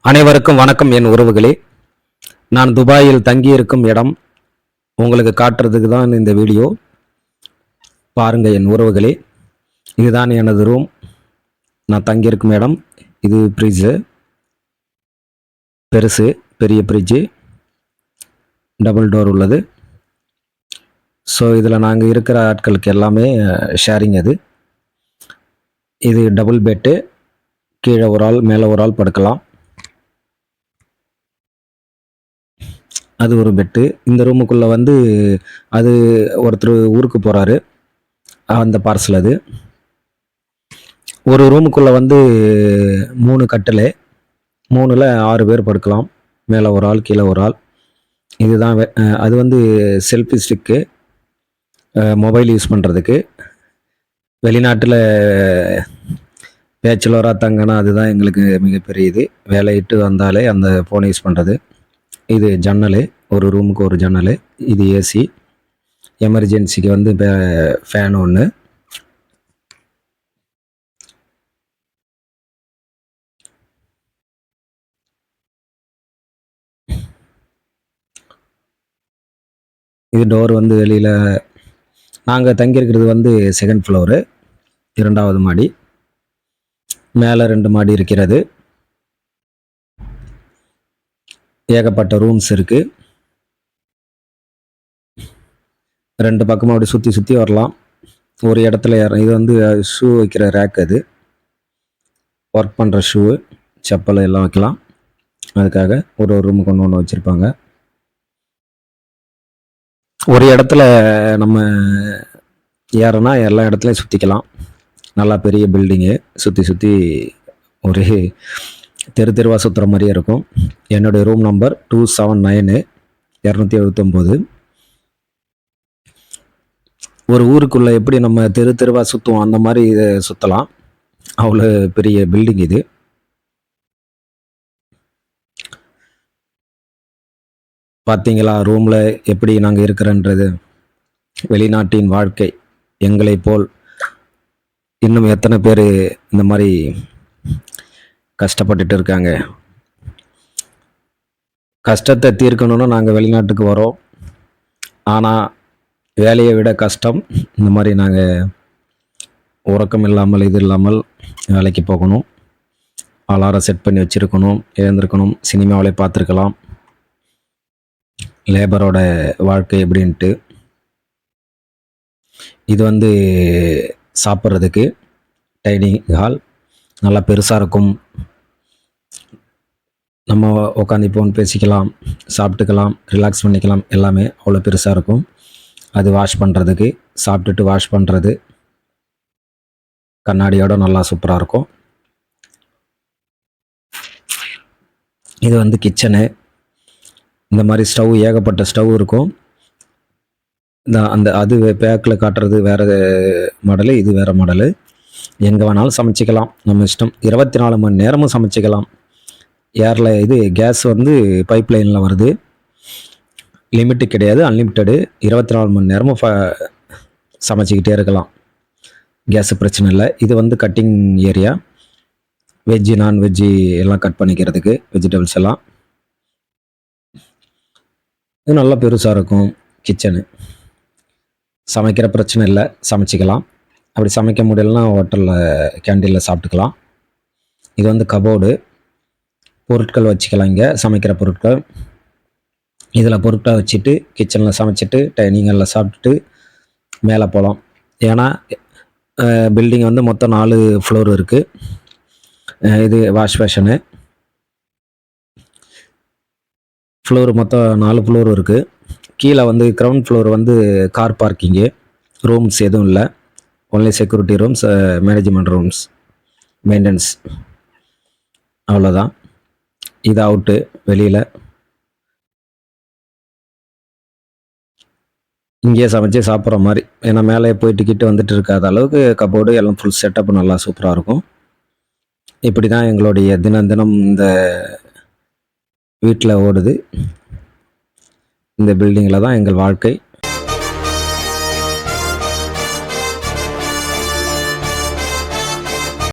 அனைவருக்கும் வணக்கம். என் உறவுகளே, நான் துபாயில் தங்கியிருக்கும் இடம் உங்களுக்கு காட்டுறதுக்கு தான் இந்த வீடியோ. பாருங்க என் உறவுகளே, இதுதான் எனது ரூம். நான் தங்கியிருக்கும் இடம். இது ஃப்ரிட்ஜு, பெரிய ஃப்ரிட்ஜு, டபுள் டோர் உள்ளது. ஸோ இதில் நாங்கள் இருக்கிற ஆட்களுக்கு எல்லாமே ஷேரிங். இது டபுள் பெட்டு. கீழே ஒரு ஆள், மேலே ஒரு ஆள் படுக்கலாம். அது ஒரு பெட்டு. இந்த ரூமுக்குள்ளே அது ஒருத்தர் ஊருக்கு போகிறாரு, அந்த பார்சல். அது ஒரு ரூமுக்குள்ளே 3 கட்டில், 3ல் 6 பேர் படுக்கலாம். மேலே ஒரு ஆள், கீழே ஒரு ஆள். இதுதான் அது செல்ஃபி ஸ்டிக்கு, மொபைல் யூஸ் பண்ணுறதுக்கு. வெளிநாட்டில் பேச்சுலராக தங்கினா அதுதான் எங்களுக்கு மிகப்பெரிய இது. வேலையிட்டு வந்தாலே அந்த ஃபோனை யூஸ் பண்ணுறது. இது ஜன்னல், ஒரு ரூமுக்கு ஒரு ஜன்னல். இது ஏசி, எமர்ஜென்சிக்கு ஃபேன் ஒன்று. இது டோர் வெளியில். நாங்கள் தங்கியிருக்கிறது செகண்ட் ஃப்ளோரு, 2வது மாடி. மேலே 2 மாடி இருக்கிறது. ஏகப்பட்ட ரூம்ஸ் இருக்குது. 2 பக்கமும் அப்படி சுற்றி சுற்றி வரலாம். ஒரு இடத்துல இது ஷூ வைக்கிற ரேக். அது ஒர்க் பண்ணுற ஷூ, செப்பல் எல்லாம் வைக்கலாம். அதுக்காக ஒரு ரூமுக்கு ஒன்று வச்சுருப்பாங்க. ஒரு இடத்துல நம்ம ஏறனா எல்லா இடத்துலையும் சுற்றிக்கலாம். நல்லா பெரிய பில்டிங்கு, சுற்றி சுற்றி ஒரு தெருவாக சுற்றுற மாதிரியே இருக்கும். என்னுடைய ரூம் நம்பர் 279, 279. ஒரு ஊருக்குள்ளே எப்படி நம்ம தெருவாக சுற்றுவோம், அந்த மாதிரி இதை சுற்றலாம். அவ்வளோ பெரிய பில்டிங் இது. பார்த்தீங்களா ரூமில் எப்படி நாங்கள் இருக்கிறன்றது. வெளிநாட்டின் வாழ்க்கை. எங்களை போல் இன்னும் எத்தனை பேர் இந்த மாதிரி கஷ்டப்பட்டுட்டு இருக்காங்க. கஷ்டத்தை தீர்க்கணும்னு நாங்கள் வெளிநாட்டுக்கு வரோம். ஆனால் வேலையை விட கஷ்டம். இந்த மாதிரி நாங்கள் உறக்கம் இல்லாமல் இது இல்லாமல் வேலைக்கு போகணும். அலாரம் செட் பண்ணி வச்சுருக்கணும், எழுந்திருக்கணும். சினிமாவிலே பார்த்துருக்கலாம் லேபரோட வாழ்க்கை எப்படின்ட்டு. இது சாப்பிட்றதுக்கு டைனிங் ஹால் நல்லா பெருசாக இருக்கும். நம்ம உட்காந்து ஃபோன் பேசிக்கலாம், சாப்பிட்டுக்கலாம், ரிலாக்ஸ் பண்ணிக்கலாம். எல்லாமே அவ்வளோ பெருசாக இருக்கும். அது வாஷ் பண்ணுறதுக்கு, சாப்பிட்டுட்டு வாஷ் பண்ணுறது, கண்ணாடியோட நல்லா சூப்பராக இருக்கும். இது கிச்சனு. இந்த மாதிரி ஸ்டவ், ஏகப்பட்ட ஸ்டவ் இருக்கும். அது பேக்கில் காட்டுறது வேறு மாடலு, இது வேறு மாடலு. எங்கே வேணாலும் சமைச்சிக்கலாம், நம்ம இஷ்டம். 24 மணி நேரமும் சமைச்சிக்கலாம். இது கேஸ் பைப் லைனில் வருது. லிமிட்டு கிடையாது, அன்லிமிட்டடு. 24 மணி நேரமும் சமைச்சிக்கிட்டே இருக்கலாம். கேஸு பிரச்சனை இல்லை. இது கட்டிங் ஏரியா. வெஜ்ஜு, நான்வெஜ்ஜு எல்லாம் கட் பண்ணிக்கிறதுக்கு, வெஜிடபிள்ஸ் எல்லாம். இது நல்லா பெருசாக இருக்கும் கிச்சனு. சமைக்கிற பிரச்சனை இல்லை, சமைச்சிக்கலாம். அப்படி சமைக்க முடியலன்னா ஹோட்டலில், கேண்டீனில் சாப்பிட்டுக்கலாம். இது கபோர்டு, பொருட்கள் வச்சுக்கலாம். இங்கே சமைக்கிற பொருட்கள் இதில் பொருட்களை வச்சுட்டு கிச்சனில் சமைச்சிட்டு டைனிங்கில் சாப்பிட்டுட்டு மேலே போகலாம். ஏன்னா பில்டிங் மொத்தம் 4 ஃப்ளோர் இருக்குது. இது வாஷ் பேஷனு. ஃப்ளோர் மொத்தம் 4 ஃப்ளோர் இருக்குது. கீழே ground floor car parking. Rooms எதுவும் இல்லை. Only security rooms, management rooms, maintenance, அவ்வளோதான். இது அவுட்டு, வெளியில். இங்கேயே சமைச்சு சாப்பிட்ற மாதிரி. ஏன்னா மேலே போயிட்டு வந்துட்டு இருக்காத அளவுக்கு கபோர்டு எல்லாம் ஃபுல் செட்டப் நல்லா சூப்பராக இருக்கும். இப்படி தான் எங்களுடைய தினம் இந்த வீட்டில் ஓடுது. இந்த பில்டிங்கில் தான் எங்கள் வாழ்க்கை.